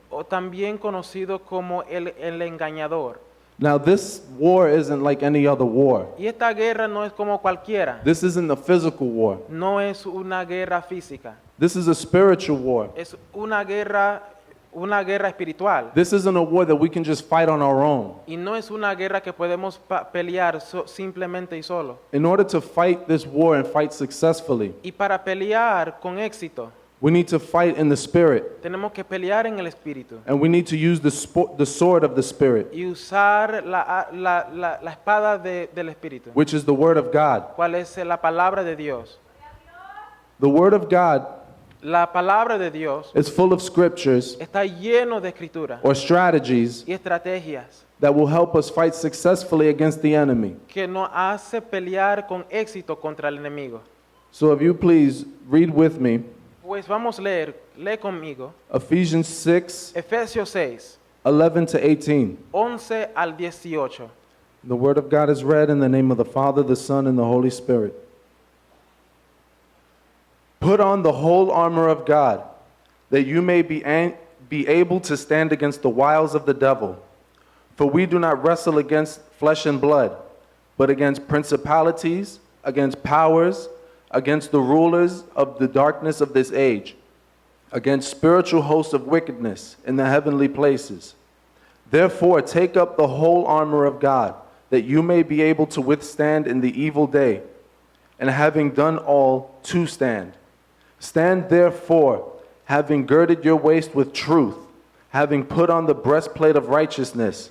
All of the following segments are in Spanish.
o también conocido como el engañador. Now, this war isn't like any other war. Y esta guerra no es como cualquiera, This isn't a physical war. no es una guerra física, This is a spiritual war. es una guerra espiritual. This isn't a war that we can just fight on our own. Y no es una guerra que podemos pelear simplemente y solo. In order to fight this war and fight successfully, Y para pelear con éxito, we need to fight in the spirit, tenemos que pelear en el espíritu and we need to use the sword of the spirit, y usar la espada del espíritu, which is the word of God. cuál es la palabra de Dios. The word of God La palabra de Dios is full of scriptures está lleno de escritura or strategies y estrategias that will help us fight successfully against the enemy. que nos hace pelear con éxito contra el enemigo. So if you please read with me Pues vamos a leer, lee conmigo, Ephesians 6, Efesios 6, 11 to 18. 11 al 18. The word of God is read in the name of the Father, the Son, and the Holy Spirit. Put on the whole armor of God, that you may be able to stand against the wiles of the devil. For we do not wrestle against flesh and blood, but against principalities, against powers, against the rulers of the darkness of this age, against spiritual hosts of wickedness in the heavenly places. Therefore, take up the whole armor of God, that you may be able to withstand in the evil day, and having done all, to stand. Stand therefore, having girded your waist with truth, having put on the breastplate of righteousness,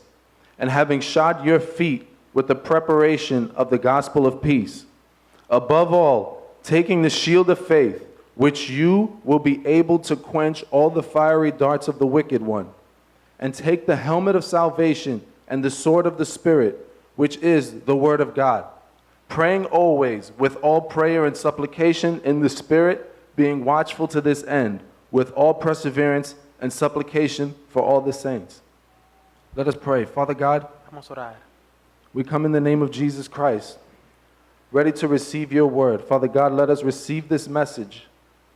and having shod your feet with the preparation of the gospel of peace. Above all, taking the shield of faith, which you will be able to quench all the fiery darts of the wicked one, and take the helmet of salvation and the sword of the Spirit, which is the word of God, praying always with all prayer and supplication in the Spirit, being watchful to this end, with all perseverance and supplication for all the saints. Let us pray. Father God, Vamos a orar. we come in the name of Jesus Christ, ready to receive your word. Father God, let us receive this message.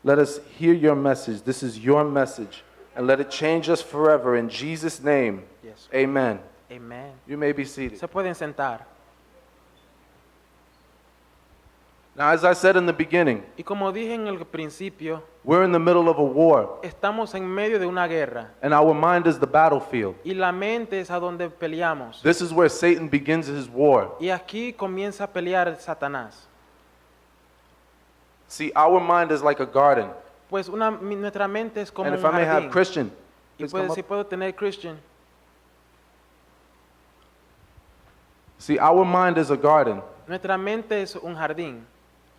Let us hear your message. This is your message. And let it change us forever. In Jesus' name, Yes. amen. Amén. You may be seated. Se pueden sentar. Now, as I said in the beginning, Y como dije en el principio, we're in the middle of a war, estamos en medio de una guerra. and our mind is the battlefield. Y la mente es a donde peleamos. This is where Satan begins his war. Y aquí comienza a pelear Satanás. See, our mind is like a garden. Pues nuestra mente es como And un if I may have jardín. Christian, Y please come si up. puedo tener Christian. See, our mind is a garden. Nuestra mente es un jardín.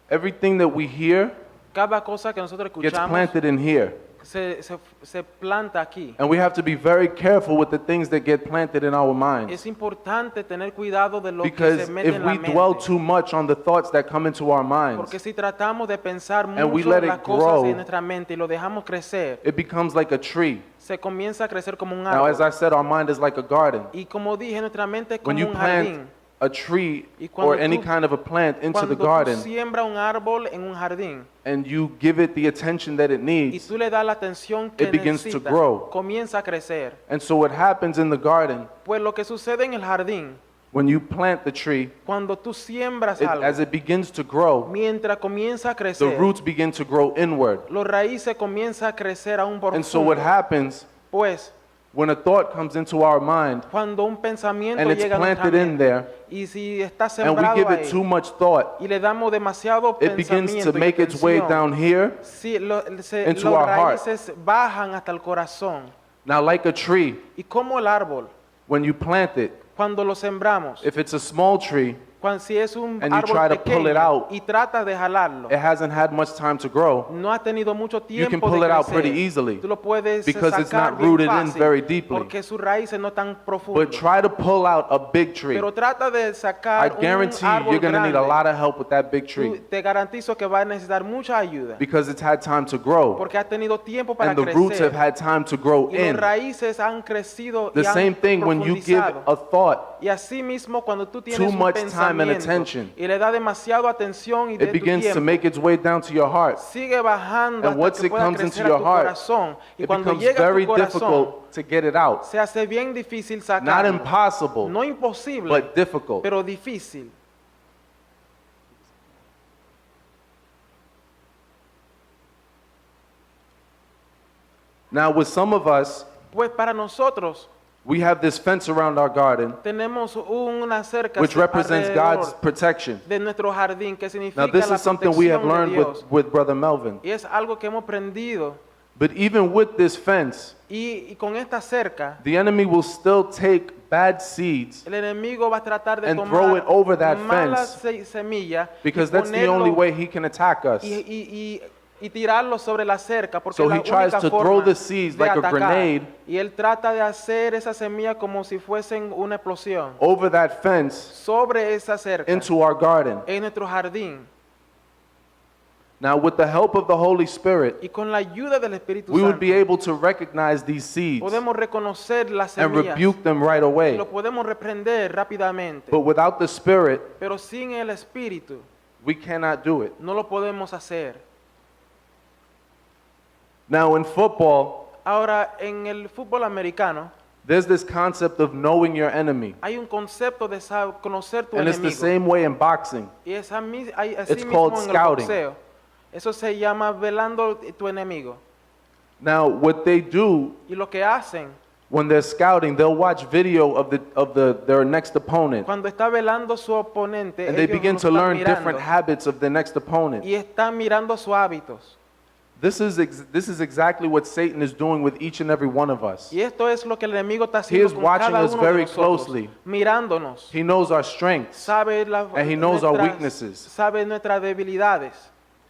Everything that we hear Cada cosa que nosotros gets escuchamos planted in here. se planta aquí. And we have to be very careful with the things that get planted in our minds. Es importante tener cuidado de lo que Because se mete if en la we dwell mente. too much on the thoughts that come into our minds, Porque si tratamos de pensar and we mucho let en las it cosas grow, en nuestra mente y lo dejamos crecer, it becomes like a tree. se comienza a crecer como un Now, as árbol. I said, our mind is like a garden. Y como dije, nuestra mente es When como you un plant jardín. a tree Y cuando or any tú- kind of a plant into Cuando the tú garden, siembras un árbol en un jardín and you give it the attention that it y needs, tú le das la atención que it begins to necesita, grow. comienza a crecer. and so what happens in the garden, Pues lo que sucede en el jardín, when you plant the tree, cuando tú siembras as algo, it begins to grow, mientras comienza a the crecer, roots begin to grow inward. los raíces comienzan a crecer aún por And so what happens Pues when a thought comes into our mind cuando un pensamiento and it's llega a nuestra planted in mente there, y si está and we sembrado give it ahí too much thought, y le damos demasiado it begins to pensamiento y make its way atención, down here. sí, into los our heart. raíces bajan hasta el corazón. Now, like a tree, Y como el árbol, when you plant it, cuando lo sembramos, if it's a small tree, si es un and you árbol try to pull it pequeño out, y trata de jalarlo, it hasn't had much time to grow no ha tenido mucho you can tiempo pull de it out crecer. pretty easily Tú lo puedes because it's sacar not bien rooted in fácil, very deeply. porque sus raíces no tan But profundas. try to pull out a big tree. Pero trata de I sacar un guarantee you, árbol you're going to need a grande. lot of help with that big tree Te garantizo que va a necesitar mucha ayuda, because it's had time to grow porque ha tenido tiempo para and the roots have crecer had time to grow y los in. raíces han crecido The y han same thing when you give profundizado. a thought Y así mismo cuando tú tienes too un much time time and pensamiento attention. y le da demasiado atención y de It tu begins to tiempo. make its way down to your heart. Sigue bajando And once hasta que it pueda comes into crecer a your tu heart, corazón. Y It cuando becomes llega a very tu corazón, difficult to get it out. se hace bien difícil Not sacarlo. impossible, No imposible, but difficult. pero difícil. Now, with some of us, Pues para nosotros we have this fence around our garden, tenemos una cerca which represents God's alrededor protection. de nuestro jardín, que significa Now, this la is something we have protección de learned Dios. with Brother Melvin. Y es algo que hemos aprendido. But even with this fence, Y con esta cerca, the enemy will still take bad seeds el enemigo va a tratar de and throw tomar it over that malas fence, semillas because y that's the only ponerlo way he can attack us. y tirarlo sobre la cerca, porque So es la he tries única to forma throw the seeds de like a atacar. grenade Y él trata de hacer esas semillas como si fuesen una explosión over that fence sobre esa cerca into our garden. en nuestro jardín. Now, with the help of the Holy Spirit, Y con la ayuda del Espíritu we would Santo be able to recognize these seeds podemos reconocer las and semillas rebuke them right y away. lo podemos reprender rápidamente. But without the Spirit, Pero sin el Espíritu we cannot do it. no lo podemos hacer. Now, in football, Ahora, en el fútbol americano there's this concept of knowing your enemy. hay un concepto de conocer tu And it's the enemigo. same way in boxing. Y es así It's mismo called en el scouting. boxeo. Eso se llama velando tu enemigo. Now, what they do Y lo que hacen when they're scouting, they'll watch video of their next opponent, cuando está velando su oponente, and they ellos begin lo to están learn mirando different habits of the next opponent. y están mirando sus hábitos. This is exactly what Satan is doing with each and every one of us. Y esto es lo que el enemigo está He haciendo is con watching cada us uno de very nosotros, closely. mirándonos. He knows our strengths. Sabe And he knows our nuestras- weaknesses. Sabe nuestras debilidades.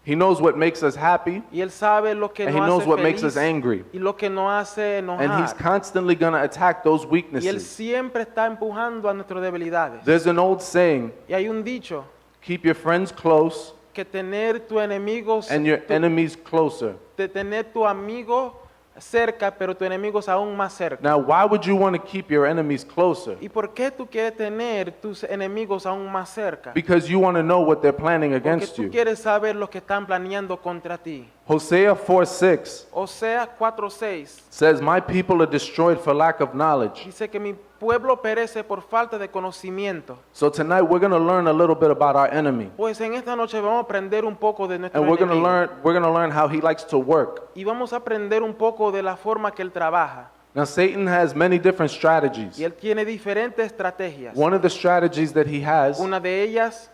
He knows what makes us happy, Y él sabe lo que and nos he knows hace what makes feliz us angry. y lo que nos hace And he's enojar. constantly going to attack those Y él weaknesses. siempre está empujando a nuestras debilidades. There's an old saying, Y hay un dicho keep your friends close que tener tu enemigo and your enemies closer. de tener tu amigo cerca, pero tu enemigo es aún más cerca. Now, why would you want to keep your enemies closer? ¿Y por qué tú quieres tener tus enemigos aún más cerca? Because you want to know what they're planning Porque against tú you. quieres saber lo que están planeando contra ti. Hosea 4:6 Oseas 4:6 says, my people are destroyed for lack of knowledge. dice que mi pueblo perece por falta de conocimiento. So tonight we're going to learn a little bit about our enemy. Pues en esta noche vamos a aprender un poco de nuestro And we're going to enemigo. learn how he likes to work. Y vamos a aprender un poco de la forma que él trabaja. Now, Satan has many different strategies. Y él tiene diferentes estrategias. One of the strategies that he has Una de ellas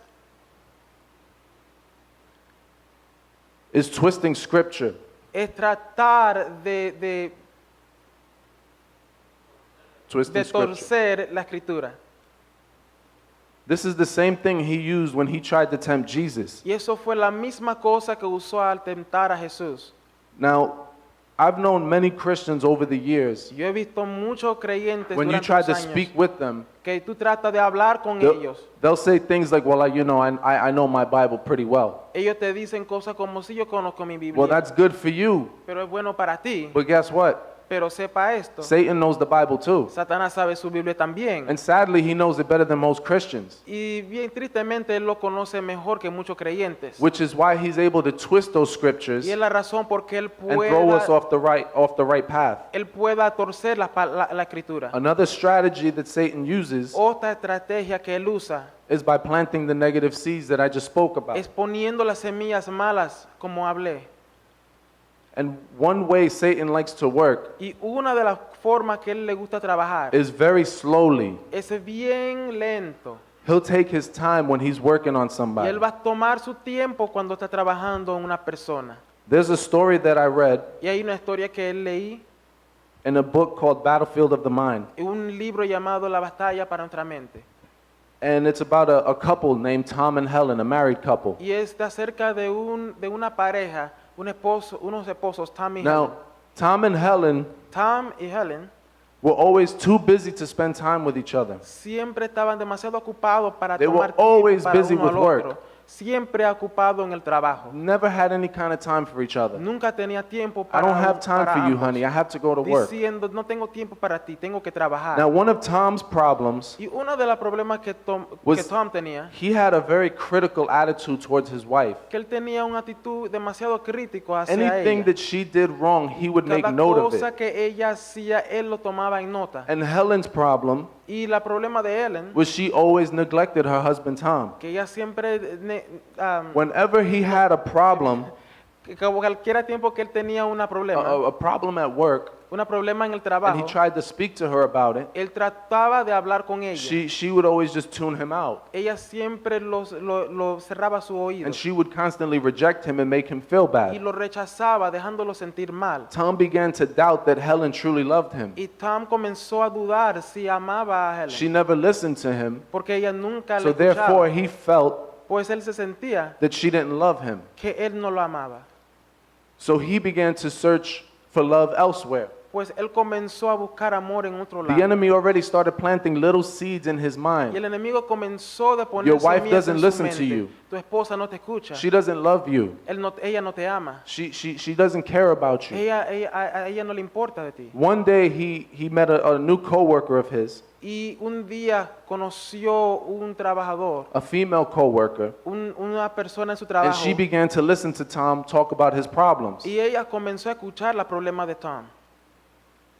is twisting scripture. es tratar de Twisting scripture. torcer la escritura. This is the same thing he used when he tried to tempt Jesus. Y eso fue la misma cosa que usó al tentar a Jesús. Now, I've known many Christians over the years. Yo he visto muchos creyentes When you durante try los to años speak with them, que tú tratas de hablar con they'll, ellos. they'll say things like, well, I know my Bible pretty well. Ellos te dicen cosas como si yo conozco mi Biblia. Well, that's good for you. Pero es bueno para ti. But guess what? Pero sepa esto. Satan knows the Bible too. Satanás sabe su Biblia también. And sadly, he knows it better than most Christians, Y bien tristemente él lo conoce mejor que muchos creyentes. which is why he's able to twist those scriptures Y es la razón por qué él and throw us pueda, off the right path. él pueda torcer la escritura. Another strategy that Satan uses Otra estrategia que él usa is by planting the negative seeds that I just spoke about. es poniendo las semillas malas, como hablé. And one way Satan likes to work Y una de las formas que él le gusta trabajar is very slowly. es bien lento. He'll take his time when he's working on Y somebody. él va a tomar su tiempo cuando está trabajando en una persona. There's a story that I read Y hay una historia que él leí in a book called Battlefield of the Mind. en un libro llamado La batalla para nuestra mente. And it's about a couple named Tom and Helen, a married couple. Y es acerca de una pareja, unos esposos, Tom y Helen. Now, Tom and Helen Tom y Helen were always too busy to spend time with each other. siempre estaban demasiado ocupados para They tomar were always tiempo para busy uno al with work. otro. siempre ocupado en el trabajo. Never had any kind of time for each other. Nunca tenía tiempo I para, don't have time para for you, ambos. honey. I have to go to work. Diciendo, no tengo tiempo para ti, tengo que trabajar. Now, one of Tom's problems Y uno de los problemas que Tom tenía, he had a very critical attitude towards his wife. que él tenía una actitud demasiado crítico hacia Anything ella. that she did wrong, he would make Cada note of cosa it. que ella hacía, él lo tomaba en nota. And Helen's problem Y la problema de Ellen, was she always neglected her husband Tom. que ella siempre, Whenever he had a problem, que cualquier tiempo que él tenía un problema, a problem at work, un problema en el and he trabajo, tried to speak to her about it, él trataba de hablar con ella. she would always just tune him out. Ella siempre lo cerraba su oído And she would constantly reject him and make him feel y bad. lo rechazaba, dejándolo sentir mal. Tom began to doubt that Helen truly loved him. Y Tom comenzó a dudar si amaba a Helen, She never listened to him, porque ella nunca so le therefore escuchaba, he felt pues él se sentía that she didn't love him. que él no lo amaba. So he began to search for love elsewhere. Pues él comenzó a buscar amor en otro The lado. enemy already started planting little seeds in his Y mind. el enemigo comenzó a poner Your wife semillas doesn't en su listen to mente. you. Tu esposa no te escucha. She doesn't love you. Ella no te ama. She doesn't care about you. A ella no le importa de ti. One day he met a new coworker of his, Y un día conoció un trabajador, a female coworker, una persona en su and trabajo. she began to listen to Tom talk about his problems. Y ella comenzó a escuchar los problemas de Tom.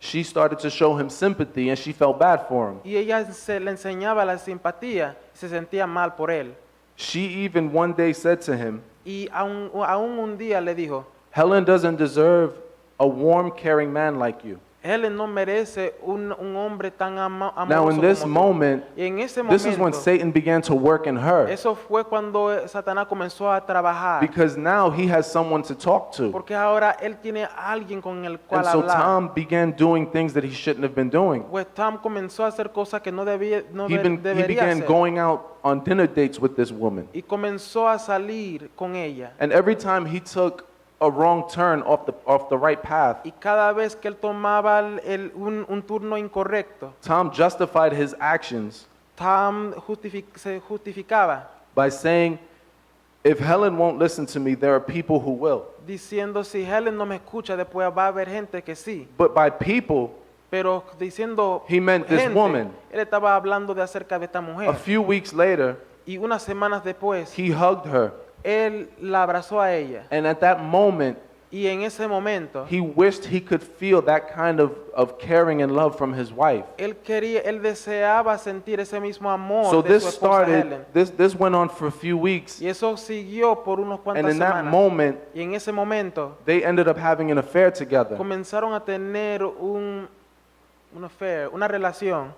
She started to show him sympathy and she felt bad for him. Y ella le enseñaba la simpatía y se sentía mal por él. She even one day said to him, Y aún un día le dijo, Helen doesn't deserve a warm, caring man like you. Helen no merece un hombre tan amoroso Now in this como tú. moment, Y en ese this is when momento, Satan began to work in her, eso fue cuando Satanás comenzó a trabajar. because now he has someone to talk to. Porque ahora él tiene a alguien con el cual And so hablar. Tom began doing things that he shouldn't have been doing. Pues Tom comenzó a hacer cosas que no He debería began hacer. going out on dinner dates with this woman. Y comenzó a salir con ella. And every time he took a wrong turn off the right path, Y cada vez que él tomaba un turno incorrecto, Tom justified his actions Tom se justificaba by saying, if Helen won't listen to me, there are people who will. diciendo, si Helen no me escucha, después va a haber gente que sí. But by people, Pero diciendo he meant this gente, woman. él estaba hablando de acerca de esta A mujer. few weeks later, Y unas semanas después, he hugged her. él la abrazó a ella. And at that moment, Y en ese momento, he wished he could feel that kind of caring and love from his wife. él deseaba sentir ese mismo amor So de this su esposa Helen. started, this went on for a few weeks. Y eso siguió por unos And cuantas in that semanas. moment, Y en ese momento they ended up having an affair together. comenzaron a tener una relación.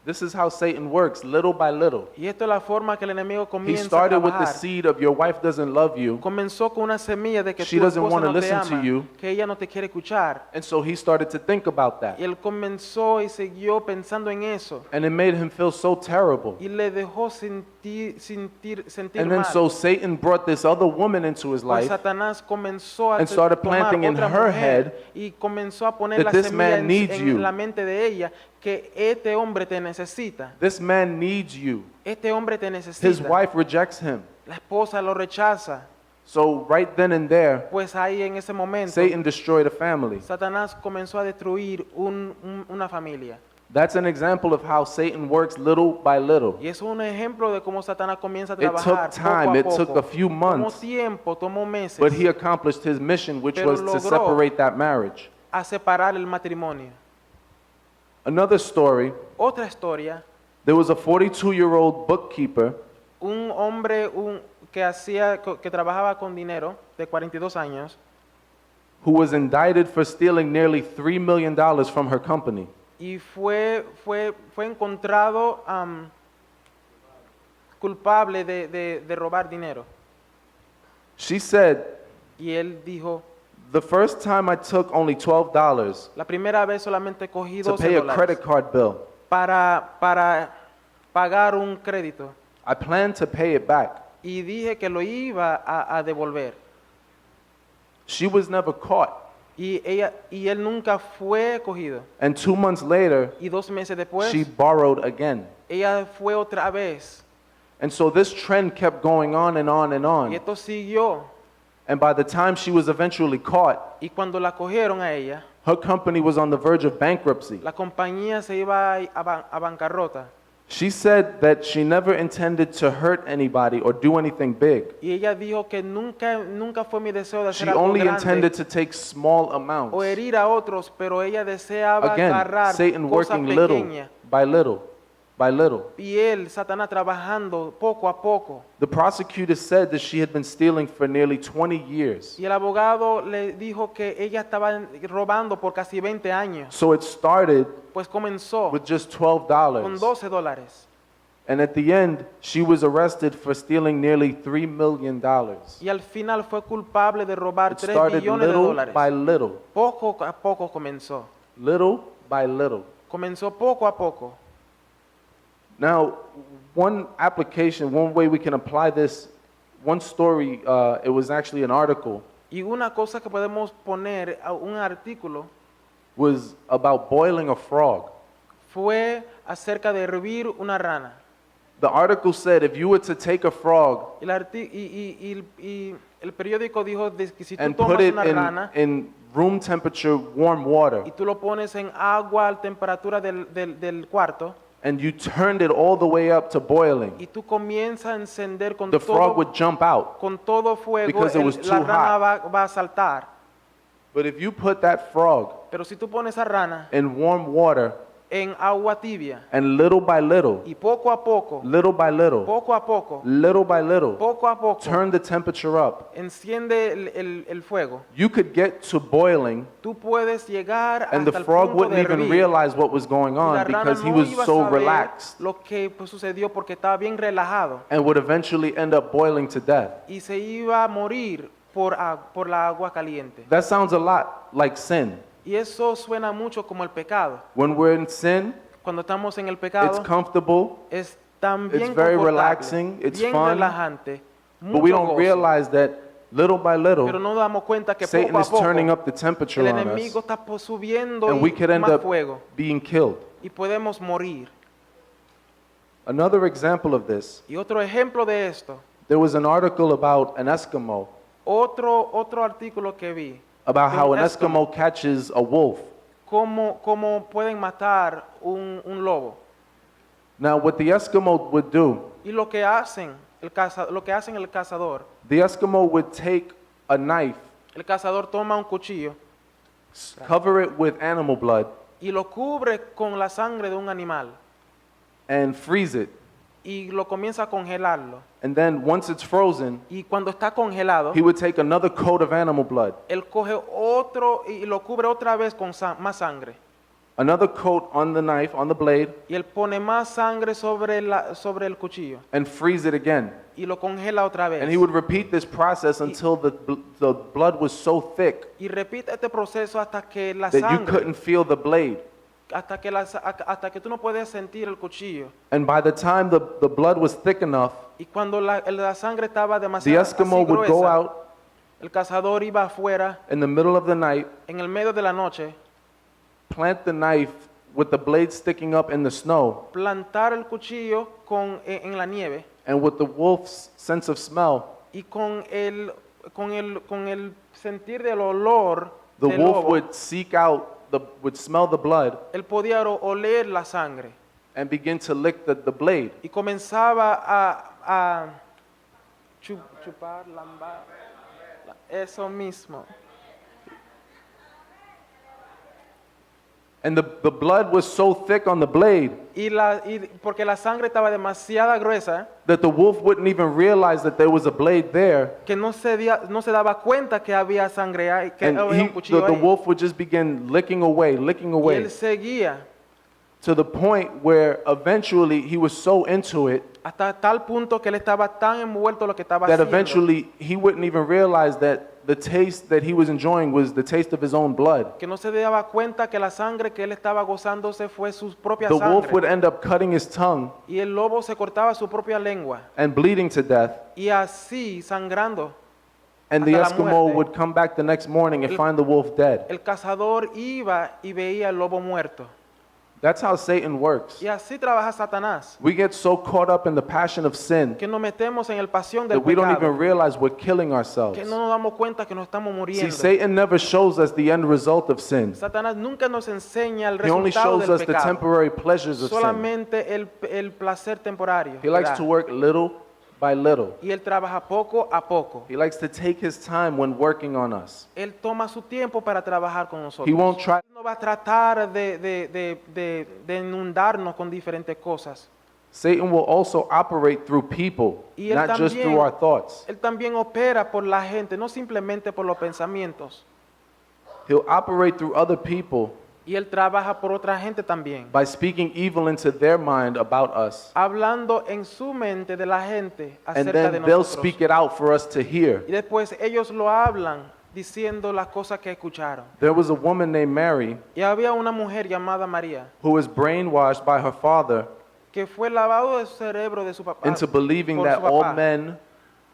This is how Satan works, little by little. Y esto es la forma que el enemigo He comienza a started with the trabajar. seed of your wife doesn't love you, Comenzó con una semilla de que She tu doesn't esposa wanna no te listen to ama, you. que ella no te quiere escuchar. and so he started to think about that. Y él comenzó y siguió pensando en eso. And it made him feel so terrible. Y le dejó sentir And then mal. so Satan brought this other woman into his Pues life Satanás comenzó a and started tomar planting in otra her mujer head y comenzó a poner that la this semilla man needs you. en la mente de ella que este hombre te necesita. This man needs you. Este hombre te His necesita. wife rejects him. La esposa lo rechaza. So right then and there, Pues ahí en ese momento Satan destroyed a family. Satanás comenzó a destruir una familia. That's an example of how Satan works little by little. Y es un ejemplo de cómo Satanás comienza a It took trabajar time, poco a it poco. took a few Tomó months, tiempo, tomó meses but he accomplished his mission, which Pero was to logró. separate that marriage. a separar el matrimonio. Another story, Otra historia, there was a 42-year-old bookkeeper un hombre que trabajaba con dinero de 42 años who was indicted for stealing nearly $3 million from her company. y fue encontrado culpable de robar dinero. She said, Y él dijo, the first time I took only $12 la primera vez solamente cogí to 12 pay a dólares credit card bill. para pagar un crédito. I planned to pay it back. Y dije que lo iba a devolver. She was never caught. Y él nunca fue cogido. And 2 months later, Y 2 meses después, she borrowed again. ella fue otra vez. And so this trend kept going on and on and Y on. esto siguió. And by the time she was eventually caught, Y cuando la cogieron a ella, her company was on the verge of bankruptcy. la compañía se iba a bancarrota. She said that she never intended to hurt anybody or do anything big. Y ella dijo que nunca fue mi deseo de She hacer algo only grande intended to take small amounts. o herir a otros, pero ella deseaba Again, agarrar Satan cosas working little pequeñas. by little by little. Y él, Satanás, trabajando poco a poco. The prosecutor said that she had been stealing for nearly 20 years. Y el abogado le dijo que ella estaba robando por casi 20 años. So it started Pues comenzó with just con $12. $12. And at the end, she was arrested for stealing nearly $3 million. Y al final fue culpable de robar It 3 started millones de little dólares. by little, Poco a poco comenzó. little by little. Comenzó poco a poco. Now, one application, one way we can apply this, one story, it was actually an article, Y una cosa que podemos poner a un artículo was about boiling a frog. fue acerca de hervir una rana. The article said if you were to take a frog Y el periódico dijo de que si tú and put tomas it una rana in room temperature warm water, y tú lo pones en agua a temperatura del cuarto and you turned it all the way up to boiling, y tú comienzas a encender the frog would jump out. con todo fuego, because it was la too rana va a saltar. But if you put that frog Pero si tú pones a rana in warm water en agua tibia and little by little, y poco a poco, little by little, poco a poco, little by little, poco a poco, turn the temperature up, enciende el fuego, you could get to boiling tú puedes llegar and the hasta el frog punto de wouldn't even hervir. realize what was going Y la on rana because he no was iba a so saber relaxed lo que pues, sucedió porque estaba bien relajado and would eventually end up boiling to death. y se iba a morir por la agua caliente. That sounds a lot like sin. Y eso suena mucho como el pecado. When we're in sin, Cuando estamos en el it's pecado comfortable, es tan bien it's very confortable, relaxing, it's bien fun, relajante, but we mucho don't gozo. realize that little by Pero little, no nos damos cuenta que Satan poco a is turning poco up the temperature el on enemigo us, está subiendo and we could end más up fuego being killed. y podemos morir. Another example of this, Y otro ejemplo de esto, there was an article about an Eskimo, otro artículo que vi, about de how un an Eskimo catches a wolf. cómo pueden matar un lobo. Now, what the Eskimo would do, Y lo que hacen el cazador, the Eskimo would take a knife, el cazador toma un cuchillo cover it with animal blood, y lo cubre con la sangre de un animal and freeze it. y lo comienza a congelarlo. And then once it's frozen, Y cuando está congelado, he would take another coat of animal blood, él coge otro y lo cubre otra vez con más sangre. another coat on the knife, on the blade, Y él pone más sangre sobre el cuchillo and freeze it again. y lo congela otra vez. And he would repeat this process until the blood was so thick Y repite este proceso hasta que la that you sangre, couldn't feel the blade. hasta que tú no puedes sentir el cuchillo. And by the time the blood was thick enough, Y cuando la sangre estaba the demasiado Eskimo así would go gruesa, out el cazador iba afuera in the middle of the night, en el medio de la noche, plant the knife with the blade sticking up in the snow, plantar el cuchillo en la nieve and with the wolf's sense of smell, y con el sentir del olor the del wolf lobo, would seek out, would smell the blood él podía oler la sangre and begin to lick the blade. y comenzaba a chupar, lambar, eso mismo. And the blood was so thick on the blade Porque la sangre estaba demasiado gruesa that the wolf wouldn't even realize that there was a blade there. que no se daba cuenta que había sangre ahí, que And había un cuchillo the ahí. wolf would just begin licking away Y él seguía to the point where eventually he was so into it hasta tal punto que él estaba tan envuelto en lo que estaba that haciendo eventually he wouldn't even realize that the taste that he was enjoying was the taste of his own blood. que no se daba cuenta que la sangre que él estaba gozándose fue su propia The wolf would sangre. end up cutting his tongue Y el lobo se cortaba su propia lengua and bleeding to death, y así sangrando. and the Hasta la Eskimo muerte. would come back the next morning and find the wolf dead. El cazador iba y veía al lobo muerto. That's how Satan works. Y así trabaja Satanás, We get so caught up in the passion of sin que nos metemos en el pasión del that we don't pecado, even realize we're killing ourselves. que no nos damos cuenta que nos estamos See, muriendo. Satan never shows us the end result of sin. Satanás nunca nos enseña el He only resultado shows del us the pecado, temporary pleasures of sin. solamente el placer temporario. He likes ¿verdad? to work little by little. Y él trabaja poco a poco. He likes to take his time when working on us. Él toma su tiempo para trabajar con nosotros. He won't try. No va a tratar de inundarnos con diferentes cosas. Satan will also operate through people, Y él not just también- through our thoughts. Él también opera por la gente, no simplemente por los pensamientos. He'll operate through other people Y él trabaja por otra gente también. by speaking evil into their mind about us. Hablando en su mente de la gente And acerca de then they'll nosotros. speak it out for us to hear. Y después ellos lo hablan diciendo las cosas que escucharon. There was a woman named Mary Y había una mujer llamada María who was brainwashed by her father que fue lavado del cerebro de su papá, into believing por that su all papá, men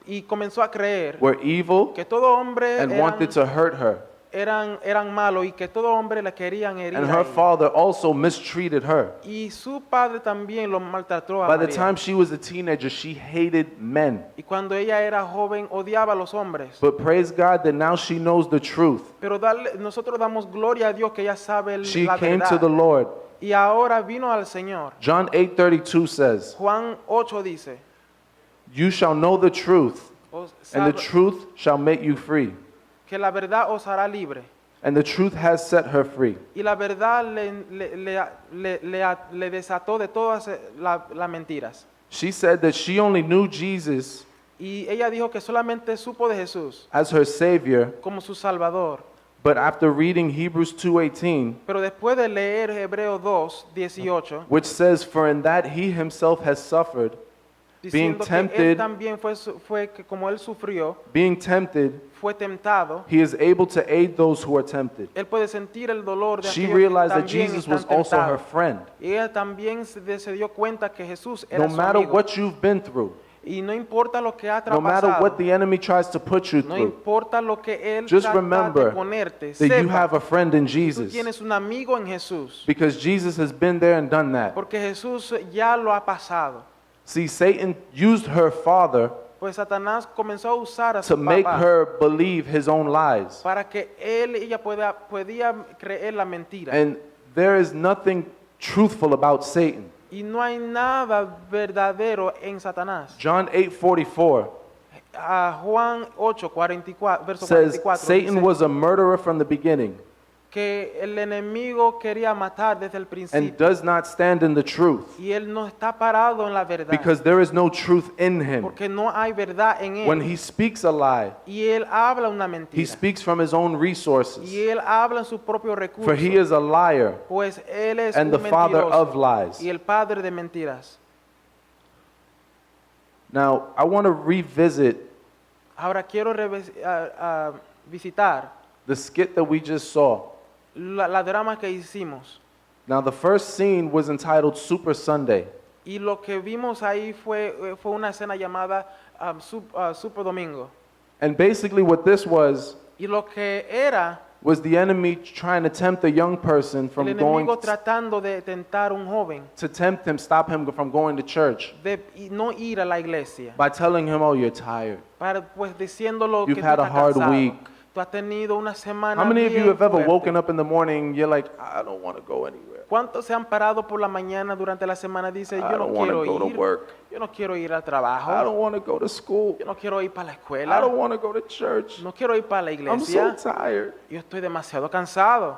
y comenzó a creer were evil que todo hombre and wanted to hurt her. eran malos y que todo hombre la querían herir And a her ella. father also mistreated her. Y su padre también lo maltrató a By the María. time she was a teenager, she hated men. Y cuando ella era joven odiaba a los hombres. But praise God that now she knows the truth. Pero nosotros damos gloria a Dios que ella sabe She la came to verdad. the Lord. Y ahora vino al Señor. John 8:32 says, Juan 8 dice, "You shall know the truth, os and the sabe- truth shall make you free." que la verdad os hará libre. And the truth has set her free. Y la verdad le desató de todas las mentiras. She said that she only knew Jesus Y ella dijo que solamente supo de Jesús as her Savior, como su Salvador. but after reading Hebrews 2:18, Pero después de leer Hebreos 2:18, which says, "For in that he himself has suffered, being diciendo que tempted- él también fue que como él sufrió, being tempted, fue tentado, he is able to aid those who are tempted." él puede sentir el dolor de She aquellos que realized that también Jesus están was also her tentados. friend. Y ella también se dio cuenta que Jesús era No su matter amigo. what you've been through, Y no importa lo que ha no matter pasado, what the enemy tries to put you no through, importa lo que él just trata remember de ponerte, that you sepa have a friend in que tú Jesus, tienes un amigo en Jesús, because Jesus has been there and done that. porque Jesús ya lo ha pasado. See, Satan used her father Pues Satanás comenzó a usar a to su make papá her believe his own lies. para que ella podía creer la mentira. And there is nothing truthful about Satan. Y no hay nada verdadero en Satanás. John 8:44 A Juan 8:44, verso says 44, Satan dice was a murderer from the beginning que el enemigo quería matar desde el and principio. does not stand in the truth, Y él no está parado en la verdad. because there is no truth in him. Porque no hay verdad en él. When he speaks a lie, Y él habla una he mentira. speaks from his own resources, Y él habla en su propio recurso. for he is a liar Pues él es and un the father mentiroso of lies. y el padre de mentiras. Now, I want to revisit Ahora quiero visitar the skit that we just saw. la drama que hicimos. Now, the first scene was entitled Super Sunday. Y lo que vimos ahí fue una escena llamada Super Domingo. And basically, what this was Y lo que era the enemy trying to tempt a young person el from going enemigo tratando de tentar a un joven to tempt him, stop him from going to church de no ir a la iglesia. by telling him, "Oh, you're tired. Pues diciéndolo You've que tú had a estás hard cansado. week. Tú has tenido una semana How many of you bien have ever fuerte. woken up in the morning and you're like, I don't want to go anywhere. ¿Cuántos se han parado por la mañana durante la semana y dicen, I yo no don't want quiero to go to ir, work. yo no quiero ir al I trabajo, don't want to go to school. yo no quiero ir para la I escuela, don't want to go to church. no quiero ir para la I'm so iglesia, tired." yo estoy demasiado cansado.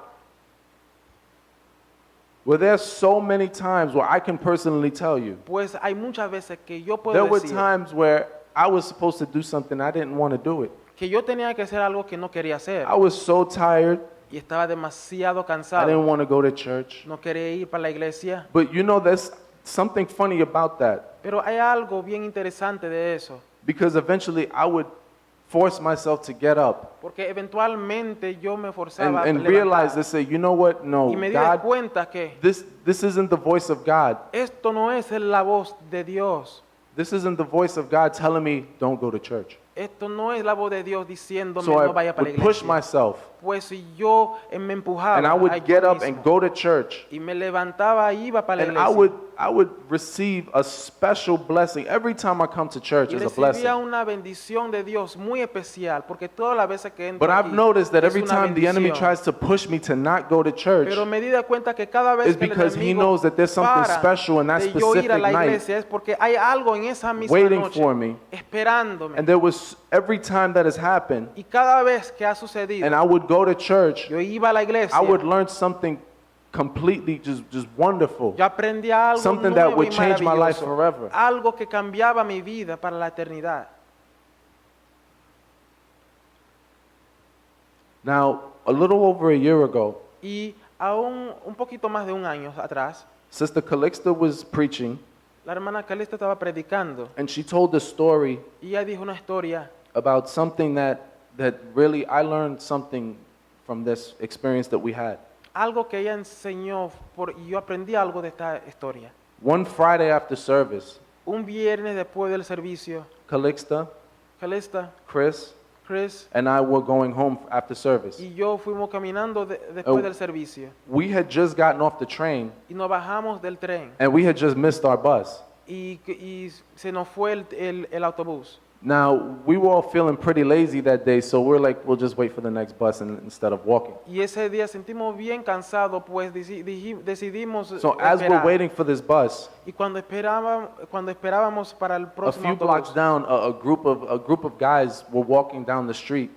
Well, there's so many times where I can personally tell you. Pues hay muchas veces que yo There puedo were decir times where I was supposed to do something, I didn't want to do it. que yo tenía que hacer algo que no quería hacer I was so tired, y estaba demasiado I cansado, didn't want to go to church. no quería ir para la iglesia. But you know, there's something funny about that, Pero hay algo bien interesante de eso, because eventually I would force myself to get up porque eventualmente yo me forzaba a and levantar realize and say, you know what? No, y me di God, cuenta que this isn't the voice of God. esto no es la voz de Dios. This isn't the voice of God telling me, don't go to church. esto no es la voz de Dios diciéndome So I no vaya para la would push iglesia. myself, Pues si yo me empujaba and I a would yo get up and mismo, go to church, y me levantaba y iba para la and iglesia. I would receive a special blessing every time I come to church Y is a blessing. recibía una bendición de Dios muy especial, porque todas las veces que entro But I've aquí noticed that es every una time the enemy bendición. tries to push me to not go to church, Pero me di de cuenta que cada vez it's que el because he enemigo knows that there's something para special in that de yo ir a specific la night iglesia es porque hay algo en esa misma waiting noche for me. esperándome. And there was every time that has happened, Y cada vez que ha sucedido, and I would go to church, yo iba a la iglesia, I would learn something completely just wonderful. yo aprendía algo Something that nuevo would y change my life maravilloso, forever. algo que cambiaba mi vida para la eternidad. Now, a little over a year ago, Y aún un poquito más de un año atrás, Sister Calixta was preaching, la hermana Calista estaba predicando and she told the story y ella dijo una historia about something that really I learned something from this experience that we had. algo que ella enseñó y yo aprendí algo de esta historia. One Friday after service, Un viernes después del servicio, Calixta, Calista, Chris, Chris and I were going home after service. y yo fuimos caminando después Oh. del servicio We had just gotten off the train, y nos bajamos del tren and we had just missed our bus. y se nos fue el autobús. Now, we were all feeling pretty lazy that day, so we're like, we'll just wait for the next bus instead of walking. Y ese día sentimos bien cansados, pues decidimos So as we're esperar. waiting for this bus, Y cuando esperábamos para el a próximo few blocks autobús, down, a group of guys were walking down the street,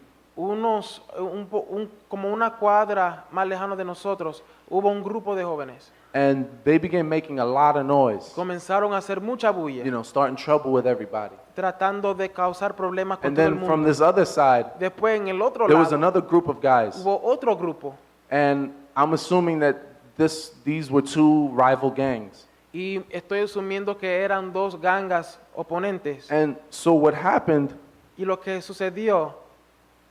como una cuadra más lejano de nosotros, hubo un grupo de jóvenes. and they began making a lot of noise, Comenzaron a hacer mucha bulla, starting trouble with everybody. tratando de causar problemas con And todo el then from mundo. this other side, Después en el otro there was lado another group of guys, hubo otro grupo and I'm assuming that these were two rival gangs. y estoy asumiendo que eran dos gangas oponentes. And so what happened, Y lo que sucedió,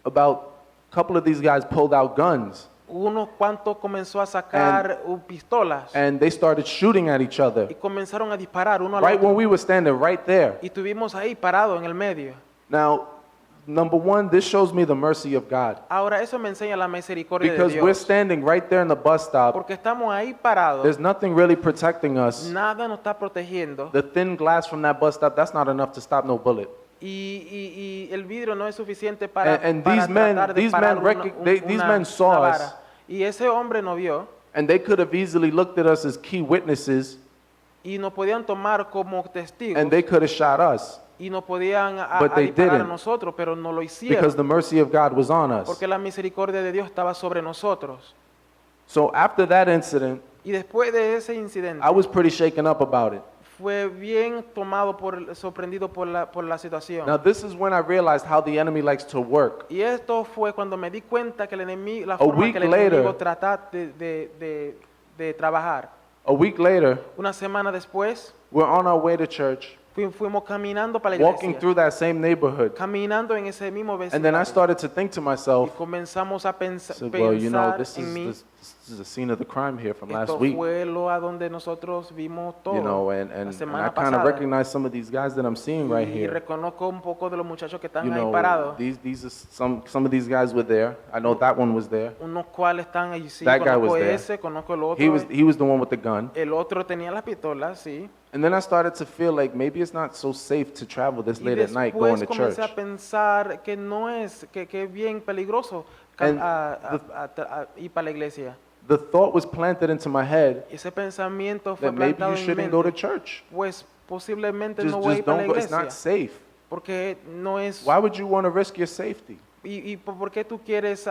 about a couple of these guys pulled out guns, unos cuantos comenzó a sacar pistolas and they started shooting at each other y comenzaron a disparar uno al right when otro. we were standing right there. Y estuvimos ahí parados en el medio. Now, number one, this shows me the mercy of God, Ahora eso me enseña la misericordia de because we're Dios. standing right there in the bus stop. Porque estamos ahí parados, There's nothing really protecting us. nada nos está protegiendo The thin glass from that bus stop, that's not enough to stop no bullet. y el vidrio no es suficiente para, And para these men- tratar de these parar men these men saw una us. vara. Y ese hombre nos vio And they could have easily looked at us as key witnesses, y nos podían tomar como testigos and they could have shot us, y nos podían But they disparar a didn't. nosotros, pero no lo hicieron because the mercy of God was on us. porque la misericordia de Dios estaba sobre nosotros. So after that incident, Y después de ese incidente I was pretty shaken up about it. fue bien tomado sorprendido por la situación. Now this is when I realized how the enemy likes to work. Y esto fue cuando me di cuenta que el enemigo, la A forma week que el later- enemigo trata de trabajar. A week later, Una semana después, we're on our way to church, fuimos caminando para la walking iglesia, through that same neighborhood. caminando en ese mismo And then I vecindario. started to think to Y myself, comenzamos a I pensar said, well, this en mí. is the scene of the crime here from last Esto week. fue lo a donde nosotros vimos todo And la I semana kind of pasada. recognize some of these guys that I'm seeing right Y here. reconozco un poco de los muchachos que están You ahí know, parados. these are some of these guys were there. I know that one was there. Unos cuales están ahí, sí, That guy conozco was there. ese, conozco el otro. He was the one with the gun. El otro tenía la pistola, sí. And then I started to feel like maybe it's not so safe to travel this Y late at night going después to comencé church. a pensar que no es, que es bien peligroso And ir para la iglesia. The thought was planted into my head Ese pensamiento fue that maybe plantado you en mi shouldn't go to mente. church. Pues posiblemente Just, no voy a just ir para la don't go. It's not iglesia. safe. Porque no es... Why would you want to risk your safety? ¿Y por qué tú quieres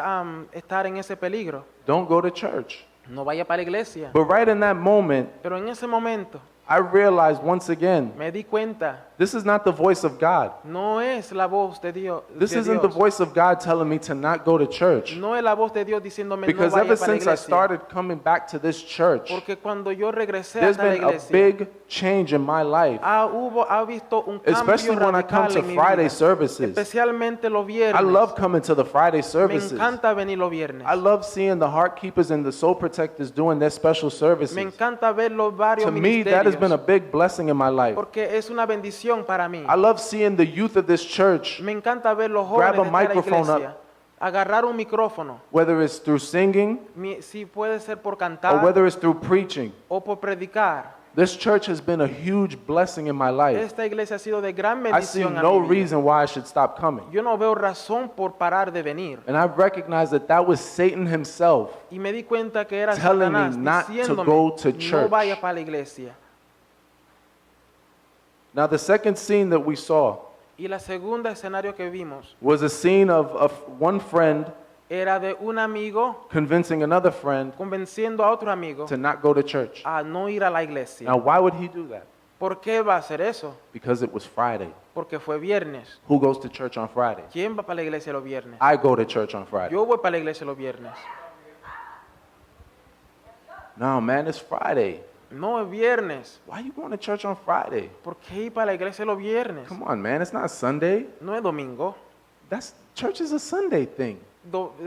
estar en ese peligro? Don't go to church. No vaya para la iglesia. But right in that moment, Pero en ese momento I realized once again, me di cuenta, this is not the voice of God. no es la voz de Dios. This de isn't the Dios. voice of God telling me to not go to church. No es la voz de Dios diciéndome Because no ever vaya para la since I iglesia. started coming back to this church, Porque cuando yo regresé there's a la been a iglesia, big change in my life, ha visto un cambio especially when I come radical to en mi Friday vida. services. Especialmente los I viernes. love coming to the Friday Me services. encanta venir los viernes. I love seeing the heart keepers and the soul protectors doing their special Me services. encanta ver los varios To me, that is been a big blessing in my life. porque es una bendición para mí. I love seeing the youth of this church, Me encanta ver los Grab jóvenes a de esta microphone iglesia agarrar un micrófono, whether it's through singing si puede ser por or cantar whether it's through preaching. o por predicar. This church has been a huge blessing in my life. Esta iglesia ha sido de gran I see bendición a no mi vida. reason why I should stop coming. Yo no veo razón por parar de venir. And I've recognized that that was Satan himself Y me di cuenta que era telling me Satanás not to diciéndome, go to no church. vaya para la iglesia. Now, the second scene that we saw Y la segunda escenario que vimos was a scene of one friend era de un amigo convincing another friend convenciendo a otro amigo to not go to church. a no ir a la iglesia. Now, why would he do that? ¿Por qué va a hacer eso? Because it was Friday. Porque fue viernes. Who goes to church on Friday? ¿Quién va para la iglesia los viernes? I go to church on Friday. Yo voy para la iglesia los viernes. No, man, it's Friday. No es viernes. Why are you going to church on Friday? ¿Por qué ir para la iglesia los viernes? Come on, man, it's not Sunday. No es domingo. Church is a Sunday thing.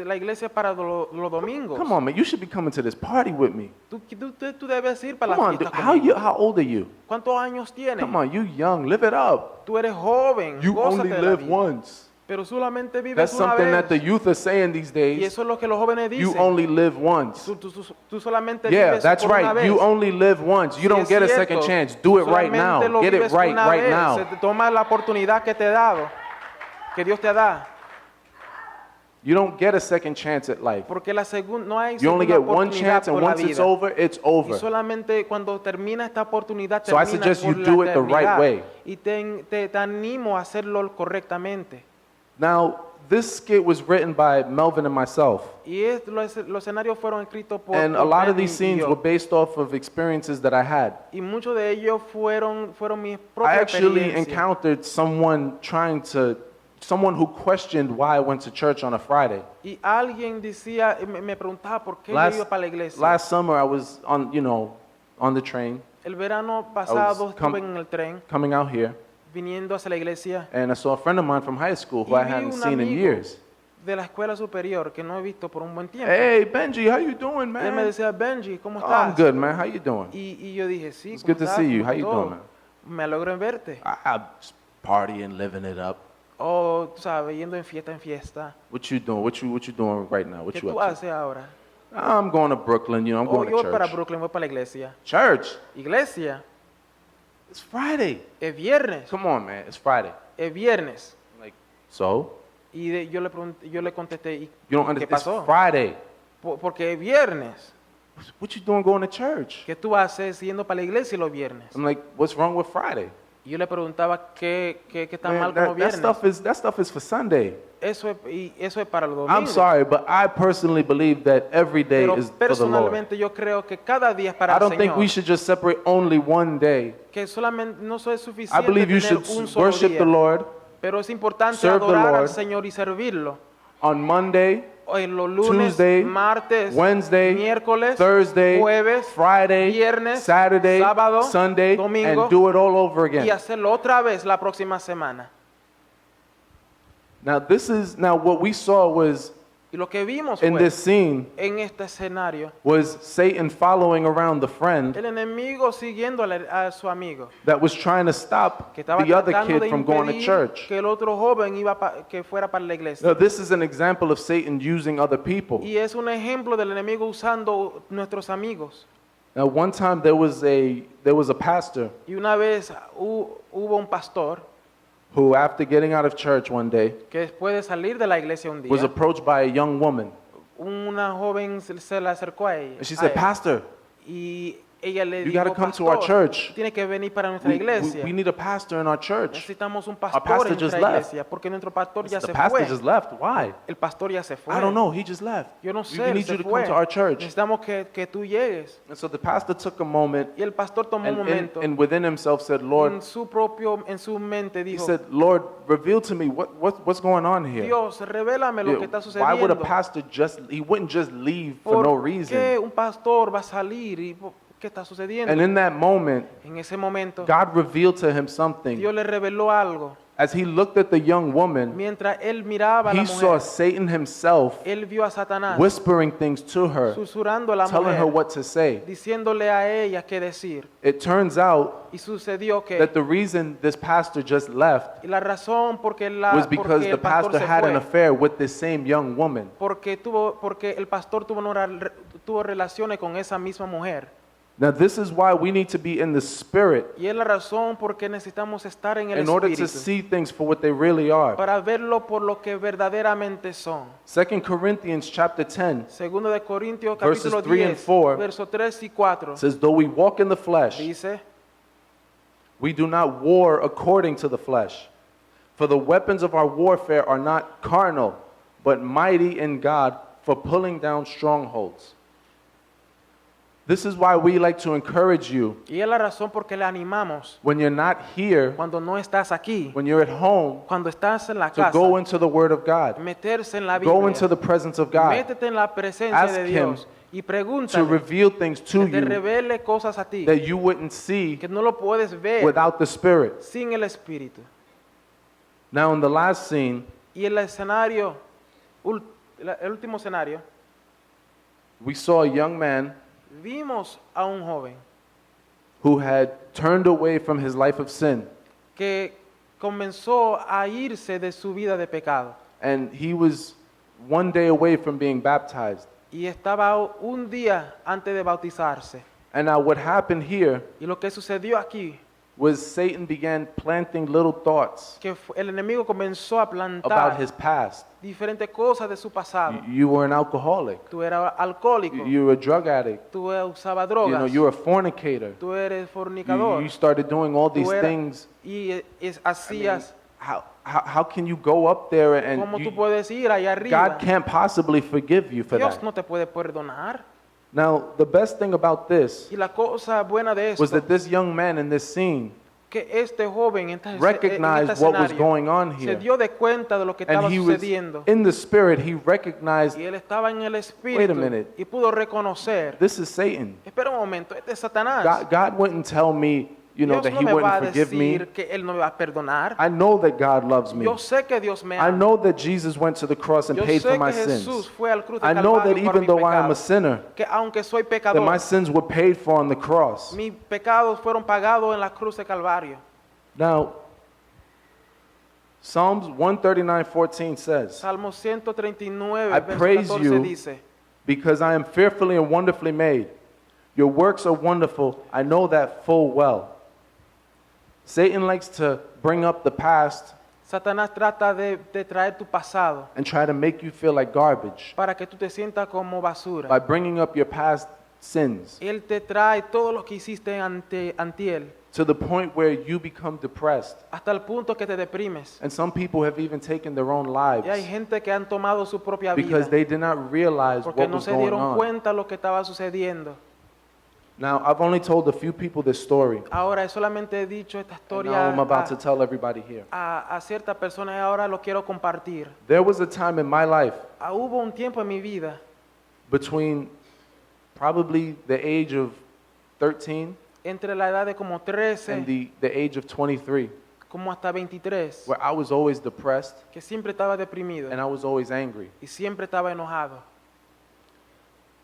La iglesia es para los domingos. Come on, man, you should be coming to this party with me. Tú debes ir para Come la on, dude, fiesta conmigo. how old are you? ¿Cuántos años tienes? Come on, you young, live it up. Tú eres joven. You gózate only de la live vida. once. Pero solamente vives That's una something that the vez. youth are saying these Y days. eso es lo que los jóvenes You dicen. only live once. Tú solamente Yeah, vives that's por una right. vez. You only live once. You Sí, don't es get a cierto. second chance. Do it right Solamente now. lo Get it vives right una right vez. now. Se te toma la oportunidad que te he dado, que Dios te da. You don't get a second chance at life. Porque no hay You only segunda get one oportunidad chance, and por la once it's vida. over, it's Y over. solamente cuando termina esta oportunidad, So I termina suggest por you la do it the right eternidad. way. Y te animo a hacerlo correctamente. Now, this skit was written by Melvin and myself. Y los escenarios fueron escritos por And a lot of Benny these y scenes yo. were based off of experiences that I had. Y muchos de ellos fueron mis I propias actually experiencias. encountered someone who questioned why I went to church on a Friday. Y alguien decía, me preguntaba por qué yo Last, iba para la iglesia. last summer I was on the train El verano pasado com- estuve en el tren coming out here, viniendo hacia la iglesia and I saw a friend of mine from high school who y I vi hadn't un seen in amigo years. de la escuela superior que no he visto por un buen tiempo. Hey Benji, how you doing, Él me man? decía, Benji, ¿cómo Oh, I'm estás? good, man. How you doing? Y yo dije, sí, It's ¿cómo good to estás? see you. ¿Cómo How you todo? doing, man? Me alegro en verte. I'm partying, living it up. Oh, tú sabes, yendo en fiesta. What you doing? What you doing right now? What ¿Qué you tú up to? haces ahora? I'm going to Brooklyn. I'm Oh, going yo to voy para church. Brooklyn, voy para la iglesia. Church? Iglesia, It's Friday. es viernes, Come on, man. It's Friday. es viernes. Like, so? Yo le contesté, ¿y You don't qué understand? It's pasó? Friday. Porque es viernes. What you doing going to church? ¿Qué tú haces yendo para la iglesia los viernes? I'm like, what's wrong with Friday? Y yo le preguntaba qué está Man, mal con los viernes. that stuff is for Sunday. Eso es para los I'm domingos. sorry, but I personally believe that every day Pero is for the Lord. personalmente yo creo que cada día es para I el don't think Señor. we should just separate only one day. Que solamente no es I suficiente believe you tener should un solo worship día. the Lord Pero es importante serve the adorar al Lord Señor y servirlo. on Monday, O en los lunes, Tuesday, martes, Wednesday, miércoles, Thursday, jueves, Friday, viernes, Saturday, sábado, Sunday, domingo, and do it all over y again. hacerlo otra vez la próxima semana. Now what we saw was Y lo que vimos in fue, this scene en este escenario, was Satan following around the friend el enemigo siguiendo a su amigo, that was trying to stop que estaba the other tratando kid de from going to impedir church. que el otro joven que fuera para la iglesia. Now, this is an example of Satan using other people. Y es un ejemplo del enemigo usando nuestros amigos. Now, one time there was a pastor Y una vez hubo un pastor who, after getting out of church one day, que después de salir de la iglesia un was día, approached by a young woman. una joven se le acercó a ella. And she a said, él, "Pastor, y ella le you dijo, gotta come to our pastor, church. tiene que venir para nuestra we, iglesia. we need a pastor in our church." Necesitamos un pastor pastor en just nuestra left. iglesia, porque nuestro pastor ya The se pastor fue. just left. Why? El pastor ya se fue. I don't know. He just left. Yo no We sé, él need se you to fue. come to our church. Necesitamos que tú llegues. And so the pastor took a moment Y el pastor tomó un and, momento. and within himself said, "Lord," En su mente he dijo, said, "Lord, reveal to me what's going on here. Dios, revélame lo que está Why would a sucediendo. pastor he wouldn't just leave for no ¿Por reason?" qué un pastor va a salir y qué está sucediendo? And in that moment, En ese momento, God revealed to him something Dios le reveló algo. as he looked at the young woman, mientras él miraba a la he saw mujer, Satan himself él vio a Satanás whispering things to her, susurrando a la telling her mujer, what to say. diciéndole a ella qué decir. It turns out Y sucedió que that the reason this pastor just left y la razón porque was because porque the el pastor pastor se had an fue, affair with this same young woman. porque el pastor tuvo relaciones con esa misma mujer. Now, this is why we need to be in the spirit Y es la razón por qué necesitamos estar en el in order to espíritu see things for what they really are. para verlo por lo que verdaderamente son. 2 Corinthians chapter 10 Segundo de Corintios Verses capítulo 3 and 10, 4 verso 3 y 4 says, though we walk in the flesh, dice, we do not war according to the flesh. For the weapons of our warfare are not carnal, but mighty in God for pulling down strongholds. This is why we like to encourage you y es la razón por qué le animamos when you're not here, cuando no estás aquí, when you're at home, cuando estás en la to casa, go into the Word of God, meterse en la go into Biblia, the presence of God, métete en la presencia Ask de him Dios y to pregúntale reveal things to que te you revele cosas a ti that you wouldn't see que no lo puedes ver without the Spirit. sin el Espíritu. Now, in the last scene, Y el escenario, el último escenario, we saw a young man vimos a un joven who had turned away from his life of sin, que comenzó a irse de su vida de pecado and he was one day away from being baptized. y estaba un día antes de bautizarse. And now what happened here Y lo que sucedió aquí, was Satan began planting little thoughts que el enemigo comenzó a about plantar his past. diferentes cosas de su pasado. You were an alcoholic. Tú eras alcohólico, You were a drug addict. tú usabas You know, drogas, you were a fornicator. tú eres You fornicador, started doing all these tú eras, things. y hacías, How can you go up there and ¿cómo tú you, puedes ir allá arriba? God can't possibly forgive you for Dios that? no te puede perdonar. Now, the best thing about this Y la cosa buena de was esto, that this young man in this scene que este joven en recognized este what was escenario going on se here. dio de cuenta de lo que estaba And he was sucediendo. in the spirit, he recognized Y él estaba en el Wait a espíritu minute. y pudo reconocer, this is Satan. espera un momento, este es Satanás. God wouldn't tell me, Dios that no he me va a wouldn't forgive me. decir que él no me va a perdonar. I know that God loves me. Yo sé que Dios me I ama. know that Jesus went to the cross and Yo paid sé for my que sins. Jesús fue al cruz de I know that Calvario por even mi though I am a pecado. sinner, Que aunque soy that my pecador, sins were paid for on the cross. mis pecados fueron pagados en la cruz de Calvario. Now, Psalms 139:14 says, Salmo 139, I verso praise 14 you dice, because I am fearfully and wonderfully made. Your works are wonderful. I know that full well. Satan likes to bring up the past Satanás trata de traer tu pasado and try to make you feel like garbage para que tú te sientas como basura. by bringing up your past sins Él te trae todo lo que hiciste ante él, to the point where you become depressed. hasta el punto que te deprimes. And some people have even taken their own Y hay lives gente que han tomado su propia because vida they did not realize porque what no was se going dieron on. cuenta lo que estaba sucediendo. Now, I've only told a few people this story. Ahora solamente he dicho esta And historia now I'm about to tell everybody here. a cierta persona y ahora lo quiero compartir. There was a time in my life Hubo un tiempo en mi vida, between probably the age of 13 entre la edad de como 13 and the age of 23, como hasta 23, where I was always depressed que siempre estaba deprimido and I was always angry. y siempre estaba enojado.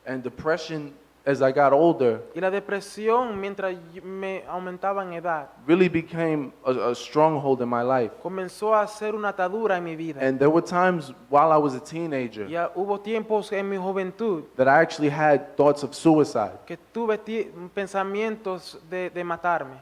And depression, as I got older, Y la depresión, mientras me aumentaba en edad, really became a stronghold in my life. comenzó a ser una atadura en mi vida. And there were times while I was a teenager Ya hubo tiempos en mi juventud that I actually had thoughts of suicide. que tuve pensamientos de matarme.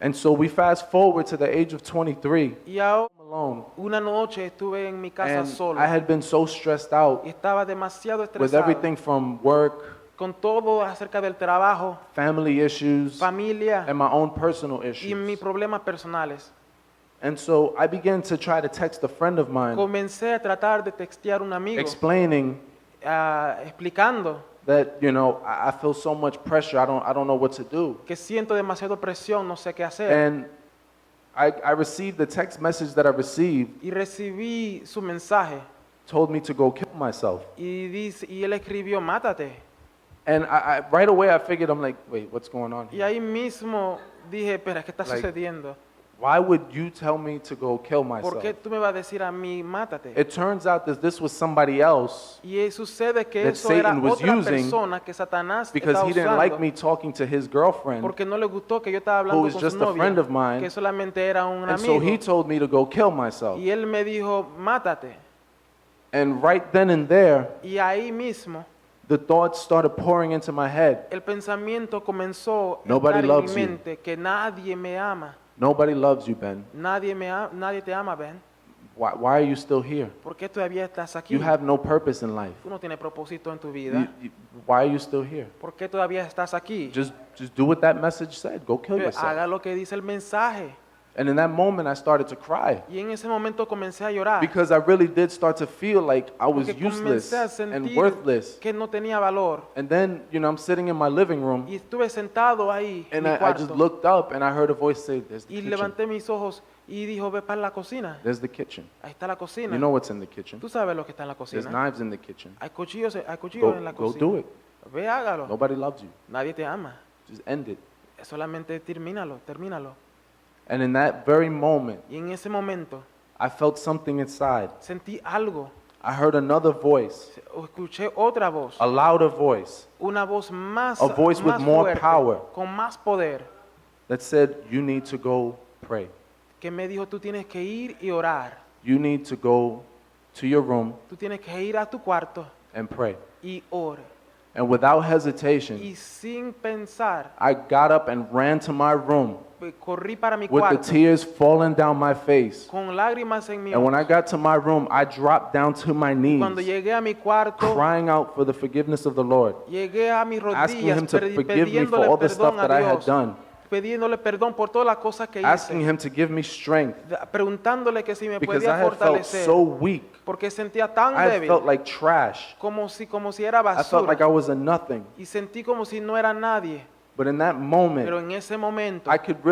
And so we fast forward to the age of 23, Y ahora, alone. una noche estuve en mi casa And solo I had been so stressed out y estaba demasiado with estresado everything from work, con todo acerca del trabajo, family issues, familia and my own personal y mis issues. problemas personales. And so I began to try to text a friend of mine Comencé a tratar de textear a un amigo explaining explicando that, I feel so much pressure, I don't know what to do. que siento demasiado presión, no sé qué hacer. And I received the text message that I received Y recibí su mensaje told me to go kill myself. y él escribió, mátate. And right away I figured, I'm like, wait, what's going on Y here? ahí mismo dije, espera, ¿qué está Like, sucediendo? Why would you tell me to go kill ¿Por myself? qué tú me vas a decir a mí, mátate? It turns out that this was somebody else Y sucede que that eso era Satan was otra using persona que Satanás because estaba he didn't like usando me talking to his girlfriend. porque no le gustó que yo estaba who hablando was con just su a novia, friend of mine, que solamente era un And so he amigo. told me to go kill myself. Y él me dijo, mátate. And right then and there, Y ahí mismo the thoughts started pouring into my head. el pensamiento comenzó a Nobody estar en loves mi you. mente que nadie me ama. Nobody loves you, Ben. Nadie te ama, Ben. Why are you still here? ¿Por qué todavía estás aquí? You have no purpose in life. Tú no tienes propósito en tu vida. Why are you still here? ¿Por qué todavía estás aquí? Just do what that message said. Go kill yourself. Haga lo que dice el mensaje. And in that moment, I started to cry Y en ese momento comencé a llorar. because I really did start to feel like I was Porque useless comencé a and sentir worthless. que no tenía valor. And then, I'm sitting in my living room Y estuve sentado ahí en and mi I just cuarto. looked up and I heard a voice say, "There's the Y kitchen. levanté mis ojos y dijo, ve para la cocina. There's the kitchen. Ahí está la cocina. You know what's in the kitchen. Tú sabes lo que está en la There's cocina. knives in the kitchen. Hay cuchillos Go, en la go cocina. do it. Ve, hágalo. Nobody loves you. Nadie te ama. Just end it." Solamente termínalo. And in that very moment, Y en ese momento I felt something inside. sentí algo. I heard another voice, Escuché otra voz. a louder voice, Una voz más, A voice with más more fuerte, power. con más poder, that said, "You need to go pray. que me dijo, tú tienes que ir y orar. You need to go to your room Tú tienes que ir a tu cuarto and pray." y ore. And without hesitation, Y sin pensar, I got up and ran to my room corrí para mi with the cuarto tears falling down my face. con lágrimas en mi And when I ojos. got to my room, I dropped down to my Cuando knees, llegué a mi cuarto, crying out for the forgiveness of the Lord, llegué a mis asking rodillas Him to forgive me for pidiéndole all the stuff perdón that a I had Dios, done, pidiéndole perdón por todas las cosas que asking hice, Him to give me strength preguntándole que si me because podía I had felt fortalecer, so weak. porque sentía tan I had débil, felt like trash. como si era I felt like I basura, was a nothing. y sentí como si no era nadie. But in that Pero moment, en ese momento I could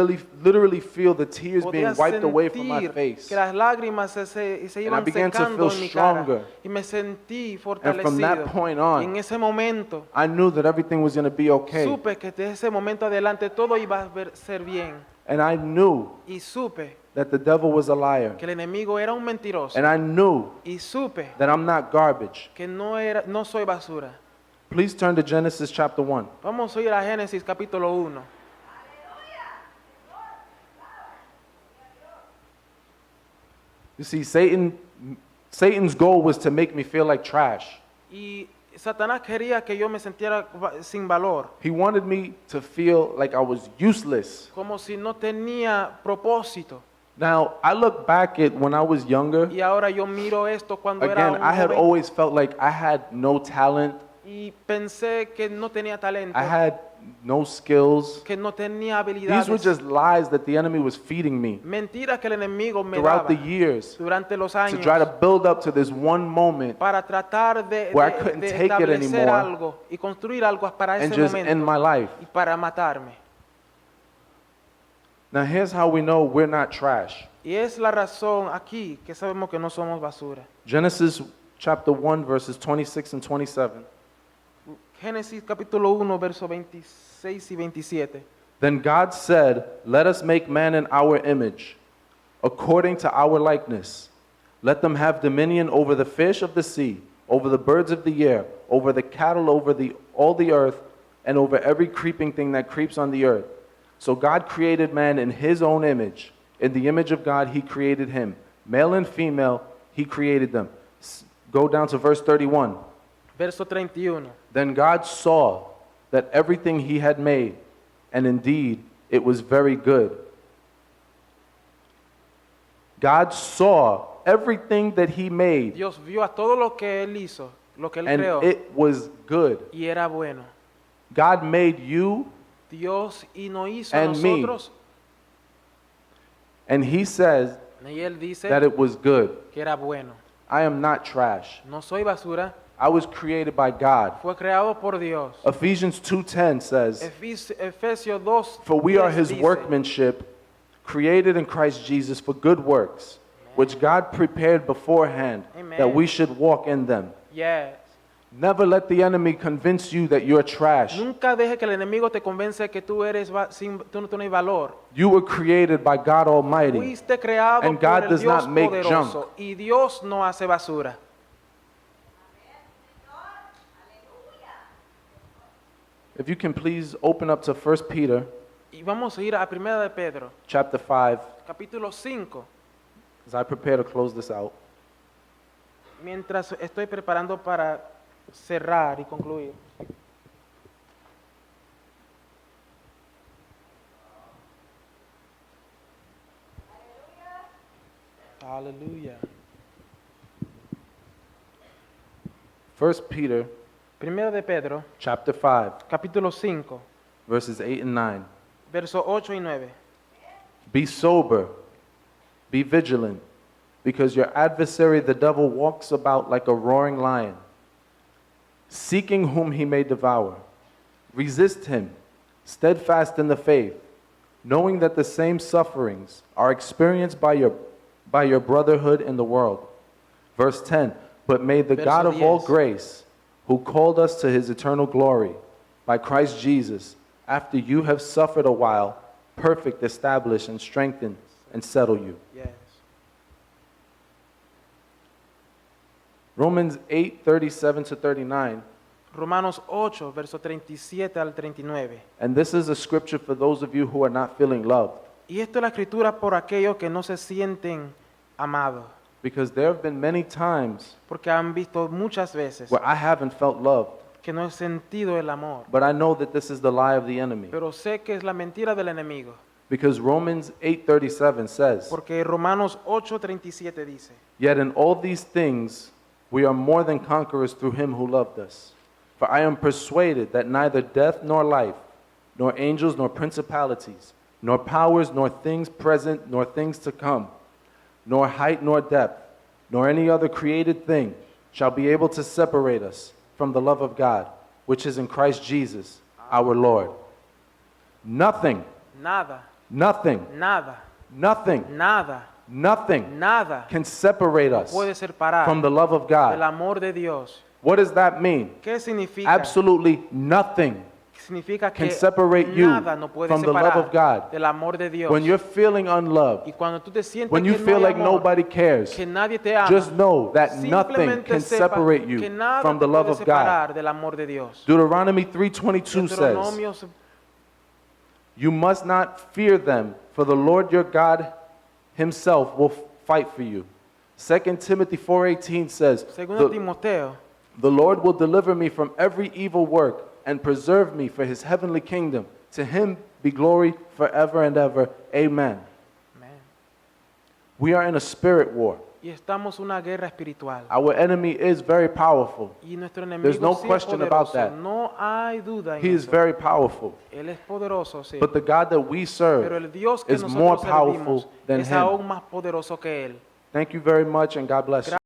literally feel the tears being podía wiped away from my sentir face. que las lágrimas se iban began to secando feel en mi cara, stronger. y me sentí And from that fortalecido. point Y on, en ese momento I knew that everything was going to be okay. supe que de ese momento adelante todo iba a ser bien. And I knew Y supe that the devil was a liar. que el enemigo era un mentiroso. And I knew Y supe that I'm not garbage. que no soy basura. Please turn to Genesis chapter 1. Vamos a ir a Génesis capítulo 1. You see, Satan's goal was to make me feel like trash. Y Satanás quería que yo me sintiera sin valor, He wanted me to feel like I was useless. como si no tenía propósito. Now, I look back at when I was younger. Y ahora yo miro esto cuando era Again, un I had joven always felt like I had no talent. y pensé que no tenía talento, I had no skills. que no tenía These were habilidades. just lies that the enemy was feeding me Mentiras que el enemigo me throughout daba the years durante los to años try to build up to this one moment para tratar de where I couldn't take it establecer anymore algo y construir algo para and ese just end momento my life. y para matarme. Now, here's how we know we're not trash. Y es la razón aquí que sabemos que no somos basura. Genesis chapter 1, verses 26 and 27. Génesis capítulo 1, versos 26 y 27. Then God said, "Let us make man in our image, according to our likeness. Let them have dominion over the fish of the sea, over the birds of the air, over the cattle, over all the earth, and over every creeping thing that creeps on the earth." So God created man in his own image. In the image of God, he created him. Male and female, he created them. Go down to verse 31. Verso 31. Then God saw that everything he had made, and indeed it was very good. God saw everything that he made, Dios vio a todo lo que él hizo, lo que él and creó, it was good. y era bueno. God made you, Dios y nos hizo a And me. nosotros, and he says y él dice that it was good. que era bueno. I am not trash. No soy basura, I was created by God. fue creado por Dios. Ephesians 2:10 says, Efesios 2, "For we are his dice, workmanship, created in Christ Jesus for good works, which God prepared beforehand Amen. that we should walk in them." Yes. Never let the enemy convince you that you're trash. Nunca deje que el enemigo te convence que tú eres tú no tienes valor. You were created by God Almighty. Fuiste creado And por God el does Dios not make poderoso junk. y Dios no hace basura. If you can please open up to 1 Peter Y vamos a ir a Primera de Pedro, chapter 5 capítulo 5. as I prepare to close this out. Mientras estoy preparando para cerrar y concluir. Aleluya. 1 Peter Primera de Pedro, chapter 5 capítulo 5, verses 8 and 9. versos 8 y 9. Be sober, be vigilant, because your adversary the devil walks about like a roaring lion, seeking whom he may devour. Resist him, steadfast in the faith, knowing that the same sufferings are experienced by your brotherhood in the world. Verse 10, but may the Verso God of all 10. grace, who called us to his eternal glory by Christ Jesus, after you have suffered a while, perfect, establish, and strengthen, and settle you. Yes. Romans 8:37 to 39, Romanos 8, verso 37 al 39. and this is a scripture for those of you who are not feeling loved, Y esto es la escritura por aquellos que no se sienten amados, because there have been many times porque han visto muchas veces where I haven't felt loved, que no he sentido el amor, but I know that this is the lie of the enemy, pero sé que es la mentira del enemigo, because Romans 8:37 says, porque Romanos 8:37 dice, yet in all these things we are more than conquerors through him who loved us. For I am persuaded that neither death nor life, nor angels nor principalities, nor powers, nor things present, nor things to come, nor height nor depth, nor any other created thing shall be able to separate us from the love of God, which is in Christ Jesus, our Lord. Nothing, nada, nothing, nada, nothing, nada, nothing nada can separate us puede separar from the love of del God. amor de Dios. What does that mean? ¿Qué significa? Absolutely nothing. Significa can que separate you nada no puede from the love separar of God. del amor de Dios. When you're feeling unloved, Y cuando tú te sientes when you que no feel hay like amor, nobody cares, que nadie te ama, just know that nothing simplemente can sepa separate que you nada from te the love puede of God. separar del amor de Dios. Deuteronomy 3:22 says, Deuteronomio you must not fear them, for the Lord your God himself will fight for you. 2 Timothy 4:18 says, Segundo Timoteo, the Lord will deliver me from every evil work and preserve me for his heavenly kingdom. To him be glory forever and ever. Amen. amén. We are in a spirit war. Y estamos en una guerra espiritual. Our enemy is very powerful. Y nuestro enemigo There's no sí es question about poderoso. that. No hay duda en He is eso. very powerful. Él es poderoso, sí. But the God that we Pero serve el Dios que is more nosotros powerful servimos than es him. aún más poderoso que Él. Thank you very much and God bless you.